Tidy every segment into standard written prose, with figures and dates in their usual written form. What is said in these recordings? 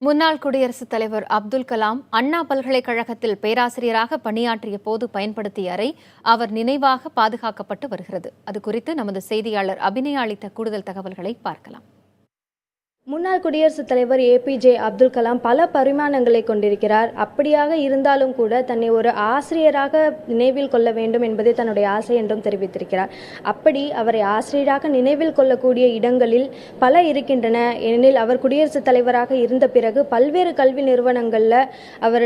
முன்னாள் குடியரசுத் தலைவர் அப்துல் கலாம் அண்ணா பல்கலைக்கழகத்தில் பேராசிரியராக பணியாற்றிய போது பயன்படுத்திய அறை அவர் நினைவாக பாதுகாக்கப்பட்டு வருகிறது. அது குறித்து நமது செய்தியாளர் அபிநயா அளித்த கூடுதல் தகவல்களை பார்க்கலாம். முன்னாள் குடியரசுத் தலைவர் ஏபிஜே அப்துல் கலாம் பல பரிமாணங்களை கொண்டிருக்கிறார். அப்படியாக இருந்தாலும் கூட தன்னை ஒரு ஆசிரியராக நினைவில் கொள்ள வேண்டும் என்பதே தன்னுடைய ஆசை என்றும் தெரிவித்திருக்கிறார். அப்படி அவரை ஆசிரியராக நினைவில் கொள்ளக்கூடிய இடங்களில் பல இருக்கின்றன. ஏனெனில் அவர் குடியரசுத் தலைவராக இருந்த பிறகு பல்வேறு கல்வி நிறுவனங்களில் அவர்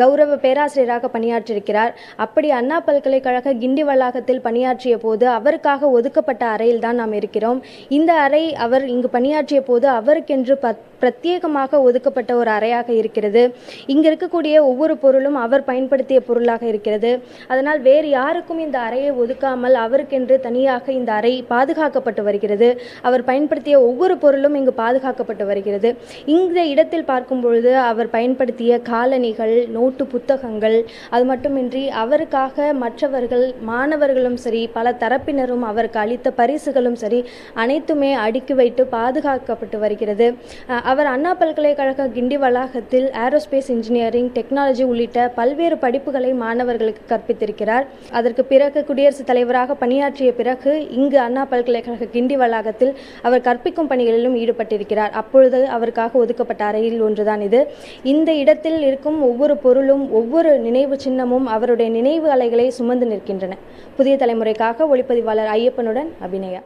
கௌரவ பேராசிரியராக பணியாற்றியிருக்கிறார். அப்படி அண்ணா பல்கலைக்கழக கிண்டி வளாகத்தில் பணியாற்றிய போது அவருக்காக ஒதுக்கப்பட்ட அறையில் தான் நாம் இருக்கிறோம். இந்த அறை அவர் இங்கு பணியாற்றிய போது அவருக்கென்று பிரத்யேகமாக ஒதுக்கப்பட்ட ஒரு அறையாக இருக்கிறது. இங்கு இருக்கக்கூடிய ஒவ்வொரு பொருளும் அவர் பயன்படுத்திய பொருளாக இருக்கிறது. அதனால் வேறு யாருக்கும் இந்த அறையை ஒதுக்காமல் அவருக்கென்று தனியாக இந்த அறை பாதுகாக்கப்பட்டு வருகிறது. அவர் பயன்படுத்திய ஒவ்வொரு பொருளும் இங்கு பாதுகாக்கப்பட்டு வருகிறது. இந்த இடத்தில் பார்க்கும் பொழுது அவர் பயன்படுத்திய காலணிகள், நோட்டு புத்தகங்கள், அது மட்டுமின்றி அவருக்காக மற்றவர்கள், மாணவர்களும் சரி, பல தரப்பினரும் அவருக்கு அளித்த பரிசுகளும் சரி, அனைத்துமே அடுக்கி வைத்து பாதுகாக்கப்பட்டு வருகிறது. அவர் அண்ணா பல்கலைக்கழக கிண்டி வளாகத்தில் ஏரோஸ்பேஸ் இன்ஜினியரிங், டெக்னாலஜி உள்ளிட்ட பல்வேறு படிப்புகளை மாணவர்களுக்கு கற்பித்திருக்கிறார். அதற்கு பிறகு குடியரசுத் தலைவராக பணியாற்றிய பிறகு இங்கு அண்ணா பல்கலைக்கழக கிண்டி வளாகத்தில் அவர் கற்பிக்கும் பணிகளிலும் ஈடுபட்டிருக்கிறார். அப்பொழுது அவருக்காக ஒதுக்கப்பட்ட அறையில் ஒன்றுதான் இது. இந்த இடத்தில் இருக்கும் ஒவ்வொரு பொருளும், ஒவ்வொரு நினைவு சின்னமும் அவருடைய நினைவு அலைகளை சுமந்து நிற்கின்றன. புதிய தலைமுறைக்காக ஒளிப்பதிவாளர் ஐயப்பனுடன் அபிநயா.